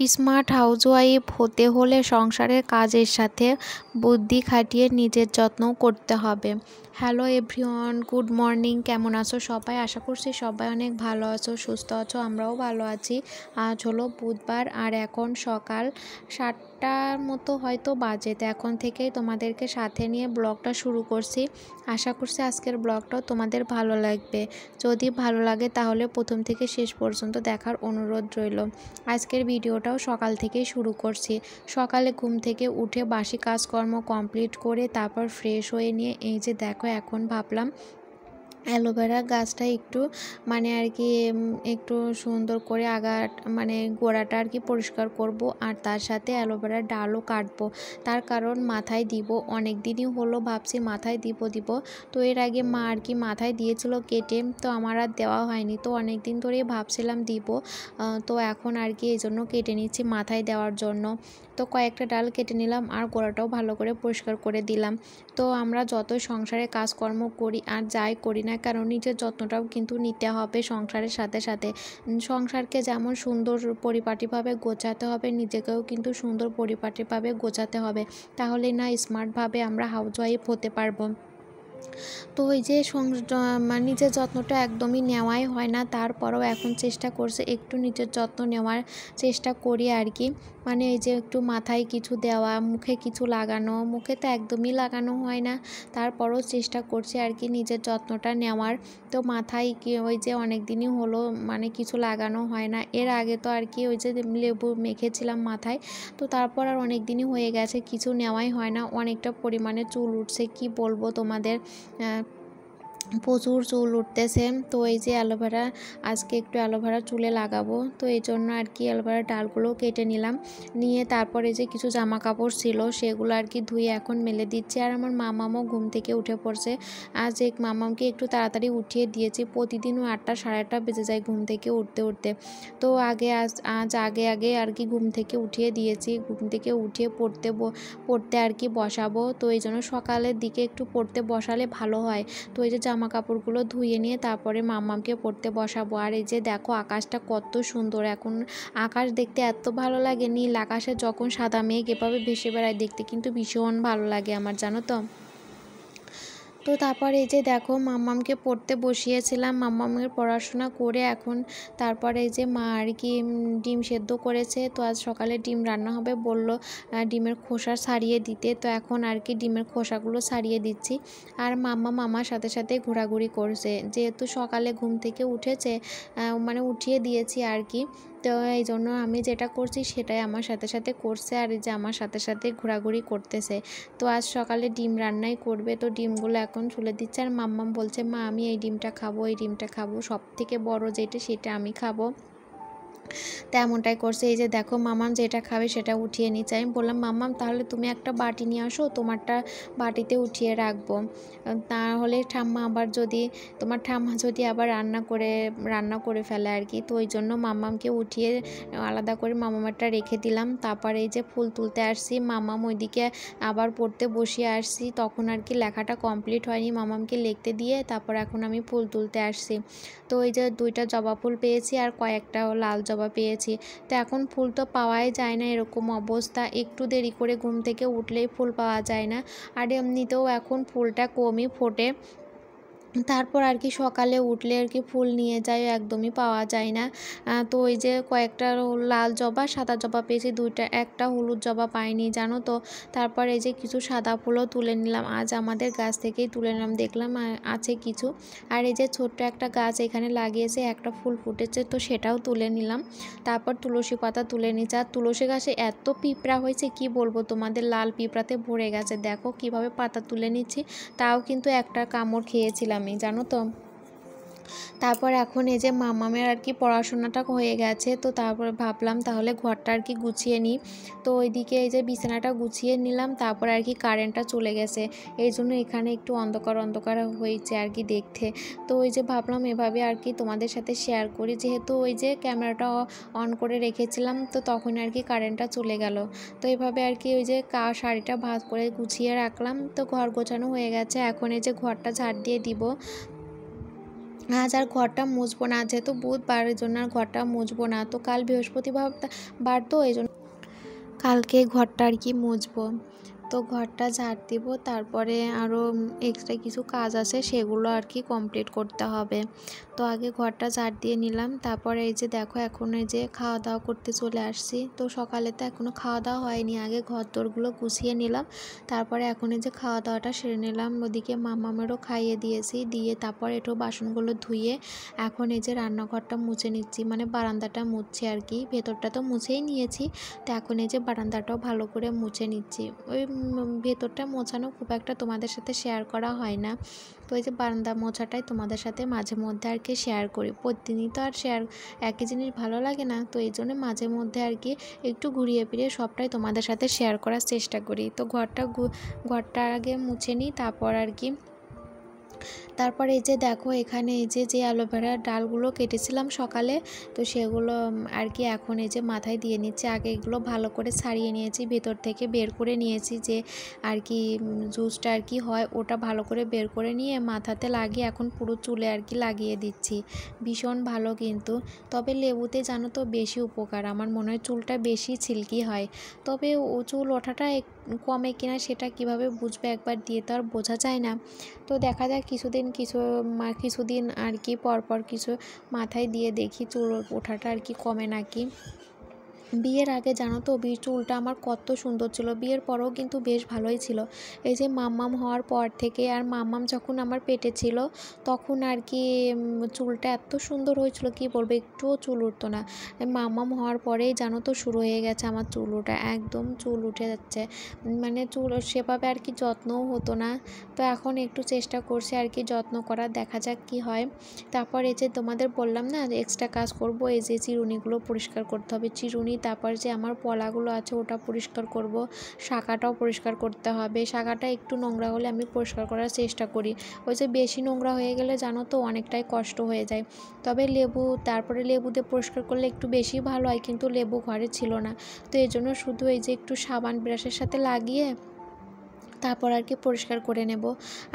Smart housewife হতে হলে সংসারের কাজের সাথে বুদ্ধি খাটিয়ে নিজের যত্নও করতে হবে। Hello everyone, good morning. কেমন আছো সবাই? আশা করছি সবাই অনেক ভালো আছো, সুস্থ আছো। আমরাও ভালো আছি। আজ হলো বুধবার আর এখন সকাল 7টার মতো হয়তো বাজে। তো এখন থেকেই তোমাদেরকে সাথে নিয়ে ব্লগটা শুরু করছি। আশা করছি আজকের ব্লগটাও তোমাদের ভালো লাগবে। যদি ভালো লাগে তাহলে প্রথম থেকে শেষ পর্যন্ত দেখার অনুরোধ রইল। আজকের ভিডিওটাও সকাল থেকেই শুরু করছি। সকালে ঘুম থেকে উঠে বাসি কাজকর্ম কমপ্লিট করে তারপর ফ্রেশ হয়ে নিয়ে এই যে দেখো, এখন ভাবলাম অ্যালোভেরা গাছটা একটু আর কি একটু সুন্দর করে গোড়াটা আর কি পরিষ্কার করব, আর তার সাথে অ্যালোভেরার ডালও কাটবো। তার কারণ মাথায় দিব, অনেক দিনই হলো ভাবছি মাথায় দিব। তো এর আগে মা আর কি মাথায় দিয়েছিল কেটে, তো আমার আর দেওয়া হয়নি। তো অনেক দিন ধরেই ভাবছিলাম দিব, তো এখন আর কি এই জন্য কেটে নিচ্ছি মাথায় দেওয়ার জন্য। তো কয়েকটা ডাল কেটে নিলাম আর গোড়াটাও ভালো করে পরিষ্কার করে দিলাম। তো আমরা যতই সংসারে কাজকর্ম করি আর যাই করি না কেন, নিজের যত্নটাও কিন্তু নিতে হবে সংসারের সাথে সাথে। সংসারকে যেমন সুন্দর পরিপাটিভাবে গোছাতে হবে, নিজেকেও কিন্তু সুন্দর পরিপাটিভাবে গোছাতে হবে। তাহলে না স্মার্টভাবে আমরা হাউসওয়াইফ হতে পারবো। তো ওই যে নিজের যত্নটা একদমই নেওয়াই হয় না, তারপরেও এখন চেষ্টা করছে একটু নিজের যত্ন নেওয়ার চেষ্টা করি আর কি। এই যে একটু মাথায় কিছু দেওয়া, মুখে কিছু লাগানো, মুখে তো একদমই লাগানো হয় না, তারপরেও চেষ্টা করছি আর কি নিজের যত্নটা নেওয়ার। তো মাথায় কি ওই যে অনেক দিনই হলো কিছু লাগানো হয় না। এর আগে তো আর কি ওই যে লেবু মেখেছিলাম মাথায়, তো তারপর আর অনেক দিনই হয়ে গেছে কিছু নেওয়াই হয় না। অনেকটা পরিমাণে চুল উঠছে, কি বলবো তোমাদের, প্রচুর চুল উঠতেছে। তো এই যে অ্যালোভেরা, আজকে একটু অ্যালোভেরা চুলে লাগাবো, তো এই জন্য আর কি অ্যালোভেরা ডালগুলো কেটে নিলাম। নিয়ে তারপরে যে কিছু জামা কাপড় ছিল সেগুলো আর কি ধুয়ে এখন মেলে দিচ্ছি। আর আমার মামামও ঘুম থেকে উঠে পড়ছে। আজ এক মামামকে একটু তাড়াতাড়ি উঠিয়ে দিয়েছি। প্রতিদিনও 8টা সাড়ে 8টা বেজে যায় ঘুম থেকে উঠতে। তো আজ আগে আর কি ঘুম থেকে উঠিয়ে দিয়েছি। ঘুম থেকে উঠিয়ে পড়তে আর কি বসাবো। তো এই জন্য সকালের দিকে একটু পড়তে বসালে ভালো হয়। তো এই যে জামা কাপড়গুলো ধুয়ে নিয়ে তারপরে মাম্মামকে পড়তে বসাবো। আর এই যে দেখো আকাশটা কত সুন্দর, এখন আকাশ দেখতে এত ভালো লাগে। নীল আকাশে যখন সাদা মেঘ এভাবে ভেসে বেড়ায় দেখতে কিন্তু ভীষণ ভালো লাগে আমার, জানো তো। তো তারপর এই যে দেখো মাম্মামকে পড়তে বসিয়েছিলাম, মাম্মামের পড়াশোনা করে এখন তারপরে এই যে মা আর কি ডিম সেদ্ধ করেছে। তো আজ সকালে ডিম রান্না হবে বলল, ডিমের খোসা ছাড়িয়ে দিতে। তো এখন আর কি ডিমের খোসাগুলো ছাড়িয়ে দিচ্ছি। আর মাম্মাম আমার সাথে সাথে ঘোরাঘুরি করছে, যেহেতু সকালে ঘুম থেকে উঠেছে, উঠিয়ে দিয়েছি আর কি। তো এই জন্য আমি যেটা করছি সেটাই আমার সাথে সাথে করছে, আর এই যে আমার সাথে সাথে ঘোরাঘুরি করতেছে। তো আজ সকালে ডিম রান্নাই করবে, তো ডিমগুলো এখন ছুলে দিচ্ছে। আর মাম্মাম বলছে, মা আমি এই ডিমটা খাবো, সব থেকে বড় যেটা সেটা আমি খাবো। তেমনটাই করছে। এই যে দেখো মামাম যেটা খাবে সেটা উঠিয়ে নিচ্ছে। আমি বললাম, মাম্মাম তাহলে তুমি একটা বাটি নিয়ে আসো, তোমারটা বাটিতে উঠিয়ে রাখবো, তাহলে তোমার ঠাম্মা যদি আবার রান্না করে ফেলে আর কি। তো ওই জন্য মাম্মামকে উঠিয়ে আলাদা করে মামামারটা রেখে দিলাম। তারপর এই যে ফুল তুলতে আসছি, মামাম ওইদিকে আবার পড়তে বসিয়ে আসছি, তখন আর কি লেখাটা কমপ্লিট হয়নি, মামামকে লিখতে দিয়ে তারপর এখন আমি ফুল তুলতে আসছি। তো এই যে 2টা জবা ফুল পেয়েছি আর কয়েকটা লাল জবা পেয়েছি। তো এখন ফুল তো পাওয়াই যায় না, এরকম অবস্থা। একটু দেরি করে ঘুম থেকে উঠলেই ফুল পাওয়া যায় না, আর এমনিতেও এখন ফুলটা কমই ফোটে। তারপর আর কি সকালে উঠলে আর কি ফুল নিয়ে যায়, একদমই পাওয়া যায় না। তো ওই যে কয়েকটা লাল জবা সাদা জবা পেয়েছি 2টা, একটা হলুদ জবা পাইনি, জানো তো। তারপর এই যে কিছু সাদা ফুলও তুলে নিলাম, আজ আমাদের গাছ থেকেই তুলে নিলাম, দেখলাম আছে কিছু। আর এই যে ছোট্ট একটা গাছ এখানে লাগিয়েছে, একটা ফুল ফুটেছে, তো সেটাও তুলে নিলাম। তারপর তুলসী পাতা তুলে নিচ্ছে। আর তুলসী গাছে এত পিঁপড়া হয়েছে কি বলবো তোমাদের, লাল পিঁপড়াতে ভরে গেছে। দেখো কিভাবে পাতা তুলে নিচ্ছি, তাও কিন্তু একটা কামড় খেয়েছিলাম আমি, জানো তো। তারপর এখন এই যে মামামের আর কি পড়াশোনাটা হয়ে গেছে, তো তারপর ভাবলাম তাহলে ঘরটা আর কি গুছিয়ে নিই। তো ওইদিকে এই যে বিছানাটা গুছিয়ে নিলাম, তারপর আর কি কারেন্টটা চলে গেছে, এই জন্য এখানে একটু অন্ধকার হয়েছে আর কি দেখতে। তো ওই যে ভাবলাম এভাবে আর কি তোমাদের সাথে শেয়ার করি, যেহেতু ওই যে ক্যামেরাটা অন করে রেখেছিলাম, তো তখন আর কি কারেন্টটা চলে গেল। তো এইভাবে আর কি ওই যে শাড়িটা ভাঁজ করে গুছিয়ে রাখলাম। তো ঘর গোছানো হয়ে গেছে, এখন এই যে ঘরটা ঝাড় দিয়ে দিব। আজ আর ঘরটা মুছবো না, যেহেতু বুধবারের জন্য আর ঘরটা মুছবো না। তো কাল বৃহস্পতিবার বার, তো এই জন্য কালকে ঘরটা আর কি মুছবো। তো ঘরটা ঝাড় দিব, তারপরে আরও এক্সট্রা কিছু কাজ আছে সেগুলো আর কি কমপ্লিট করতে হবে। তো আগে ঘরটা ঝাড় দিয়ে নিলাম, তারপরে এই যে দেখো এখন এই যে খাওয়া দাওয়া করতে চলে আসছি। তো সকালে তো এখনও খাওয়া দাওয়া হয়নি, আগে ঘর দোরগুলো গুছিয়ে নিলাম, তারপরে এখন এই যে খাওয়া দাওয়াটা সেরে নিলাম। ওদিকে মামামেরও খাইয়ে দিয়েছি, দিয়ে তারপর একটু বাসনগুলো ধুয়ে এখন এই যে রান্নাঘরটা মুছে নিচ্ছি, মানে বারান্দাটা মুছছি আর কি। ভেতরটা তো মুছেই নিয়েছি, তো এখন এই যে বারান্দাটাও ভালো করে মুছে নিচ্ছি। ওই ভেতরটা মোছানো খুব একটা তোমাদের সাথে শেয়ার করা হয় না, তো এই যে বারান্দা মোছাটাই তোমাদের সাথে মাঝে মধ্যে আর কি শেয়ার করি। প্রতিদিনই তো আর শেয়ার একই জিনিস ভালো লাগে না, তো এই জন্য মাঝে মধ্যে আর কি একটু ঘুরিয়ে ফিরিয়ে সবটাই তোমাদের সাথে শেয়ার করার চেষ্টা করি। তো ঘরটা আগে মুছে নিই, তারপর এই যে দেখো এখানে এই যে অ্যালোভেরার ডালগুলো কেটেছিলাম সকালে, তো সেগুলো আর কি এখন এই যে মাথায় দিয়ে নিচ্ছি। আগে এগুলো ভালো করে ছাড়িয়ে নিয়েছি, ভেতর থেকে বের করে নিয়েছি, যে আর কি জুসটা আর কি হয় ওটা ভালো করে বের করে নিয়ে মাথাতে লাগিয়ে এখন পুরো চুলে আর কি লাগিয়ে দিচ্ছি। ভীষণ ভালো কিন্তু, তবে লেবুতে জানো তো বেশি উপকার, আমার মনে হয় চুলটা বেশি সিল্কি হয়। তবে ও চুল ওঠাটা কমে কিনা সেটা কিভাবে বুঝবে, একবার দিয়ে তো আর বোঝা যায় না। তো দেখা যাক কিছুদিন আর কি পরপর কিছু মাথায় দিয়ে দেখি চুল ওঠাটা আর কি কমে নাকি। বিয়ের আগে জানো তো চুলটা আমার কত সুন্দর ছিল, বিয়ের পরেও কিন্তু বেশ ভালোই ছিল। এই যে মাম্মাম হওয়ার পর থেকে, আর মাম্মাম যখন আমার পেটে ছিল তখন আর কি চুলটা এত সুন্দর হয়েছিল কি বলবো, একটুও চুল উঠতো না। মাম্মাম হওয়ার পরেই জানো তো শুরু হয়ে গেছে আমার চুল ওঠা, একদম চুল উঠে যাচ্ছে, মানে চুল সেভাবে আর কি যত্নও হতো না। তো এখন একটু চেষ্টা করছি আর কি যত্ন করার, দেখা যাক কি হয়। তারপর এই যে তোমাদের বললাম না এক্সট্রা কাজ করব, এই যে চিরুনিগুলো পরিষ্কার করতে হবে, চিরুনি, তারপর যে আমার পলাগুলো আছে ওটা পরিষ্কার করব, শাখাটাও পরিষ্কার করতে হবে। শাখাটা একটু নোংরা হলে আমি পরিষ্কার করার চেষ্টা করি, ওই যে বেশি নোংরা হয়ে গেলে জানো তো অনেকটাই কষ্ট হয়ে যায়। তবে তারপরে লেবু দিয়ে পরিষ্কার করলে একটু বেশি ভালো হয়, কিন্তু লেবু ঘরে ছিল না, তো এই জন্য শুধু এই যে একটু সাবান ব্রাশের সাথে লাগিয়ে তারপর আর কি পরিষ্কার করে নেব।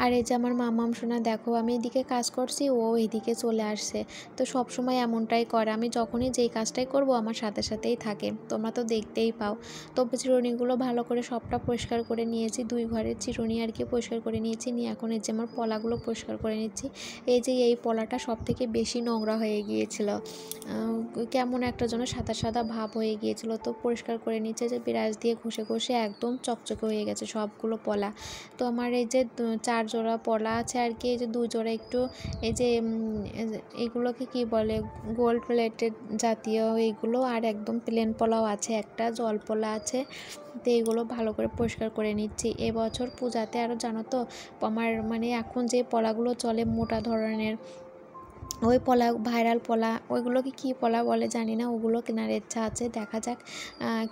আর এই যে আমার মামাম সোনা দেখো, আমি এদিকে কাজ করছি ও এদিকে চলে আসছে, তো সব সময় এমনটাই করে, আমি যখনই যেই কাজটাই করব আমার সাথে সাথেই থাকে, তোমরা তো দেখতেই পাও। তো চিরুনিগুলো ভালো করে সবটা পরিষ্কার করে নিয়েছি, 2 ঘরের চিরুনি আর কি পরিষ্কার করে নিয়েছি, নিয়ে এখন এই যে আমার পলাগুলো পরিষ্কার করে নিচ্ছি। এই পলাটা সব থেকে বেশি নোংরা হয়ে গিয়েছিল, কেমন একটা যেন সাদা সাদা ভাব হয়ে গিয়েছিল, তো পরিষ্কার করে নিচ্ছে, যে ব্রাশ দিয়ে ঘষে ঘষে একদম চকচকে হয়ে গেছে সবগুলো পলা। তো আমার এই যে 4 জোড়া পলা আছে আর কি, এই যে 2 জোড়া একটু এই যে এগুলোকে কি বলে, গোল্ড প্লেটেড জাতীয় এইগুলো, আর একদম প্লেন পলাও আছে, একটা জল পলা আছে। তো এইগুলো ভালো করে পরিষ্কার করে নিচ্ছি। এবছর পূজাতে আরও জানো তো আমার মানে এখন যে পলাগুলো চলে মোটা ধরনের, ওই পলা, ভাইরাল পলা, ওইগুলোকে কী পলা বলে জানি না, ওগুলো কেনার ইচ্ছা আছে, দেখা যাক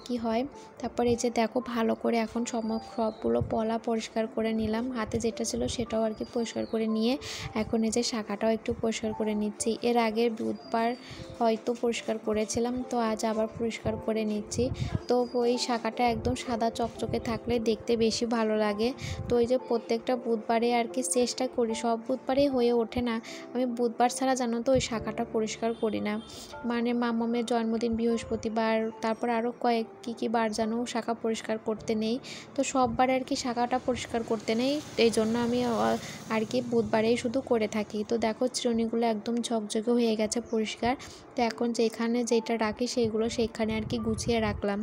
কি হয়। তারপর এই যে দেখো ভালো করে এখন সবগুলো পলা পরিষ্কার করে নিলাম, হাতে যেটা ছিল সেটাও আর কি পরিষ্কার করে নিয়ে এখন এই যে শাখাটাও একটু পরিষ্কার করে নিচ্ছি। এর আগে বুধবার হয়তো পরিষ্কার করেছিলাম, তো আজ আবার পরিষ্কার করে নিচ্ছি। তো ওই শাখাটা একদম সাদা চকচকে থাকলে দেখতে বেশি ভালো লাগে। তো ওই যে প্রত্যেকটা বুধবারে আর কি চেষ্টা করি, সব বুধবারেই হয়ে ওঠে না, আমি বুধবার ছাড়া জানো তো ওই শাখাটা পরিষ্কার করি না, মানে মামামের জন্মদিন বৃহস্পতিবার, তারপর আরও কী বার যেন শাখা পরিষ্কার করতে নেই, তো সববার আর কি শাখাটা পরিষ্কার করতে নেই, এই জন্য আমি আর কি বুধবারেই শুধু করে থাকি। তো দেখো চিরুনিগুলো একদম ঝকঝকে হয়ে গেছে পরিষ্কার, তো এখন যেটা রাখি সেইখানে আর কি গুছিয়ে রাখলাম।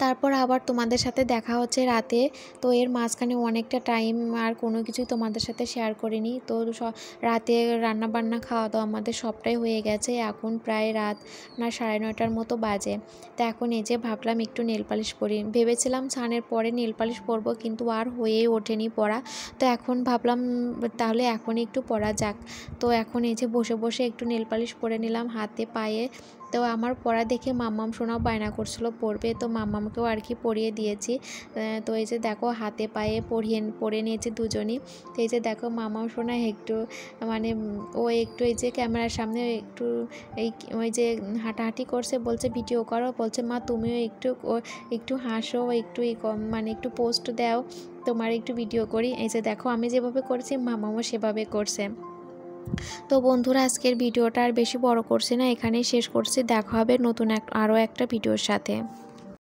তারপর আবার তোমাদের সাথে দেখা হচ্ছে রাতে, তো এর মাঝখানে অনেকটা টাইম আর কোনো কিছুই তোমাদের সাথে শেয়ার করিনি। তো রাতে রান্নাবান্না খাওয়া দাওয়া আমাদের সবটাই হয়ে গেছে, এখন প্রায় রাত 9:30 মতো বাজে। তো এখন এই যে ভাবলাম একটু নেল পালিশ পরি, ভেবেছিলাম স্নানের পরে নেল পালিশ পরবো, কিন্তু আর হয়েই ওঠেনি পরা, তো এখন ভাবলাম তাহলে এখন একটু পরা যাক। তো এখন এই যে বসে বসে একটু নেল পালিশ পরে নিলাম হাতে পায়ে। তো আমার পড়া দেখে মাম্মাম সোনাও বায়না করছিল পড়বে, তো মাম্মামকেও আর কি পরিয়ে দিয়েছি। তো এই যে দেখো হাতে পায়ে পরে নিয়েছি দুজনই। তো এই যে দেখো মাম্মাম সোনা একটু মানে ও একটু এই যে ক্যামেরার সামনে একটু ওই যে হাঁটাহাঁটি করছে, বলছে ভিডিও করো, বলছে মা তুমিও একটু হাসো, একটু মানে একটু পোস্ট দাও, তোমার একটু ভিডিও করি। এই যে দেখো আমি যেভাবে করছি মাম্মামও সেভাবে করছে। তো বন্ধুরা, আজকের ভিডিওটা আর বেশি বড় করছি না, এখানেই শেষ করছি। দেখা হবে নতুন আরও একটা ভিডিওর সাথে।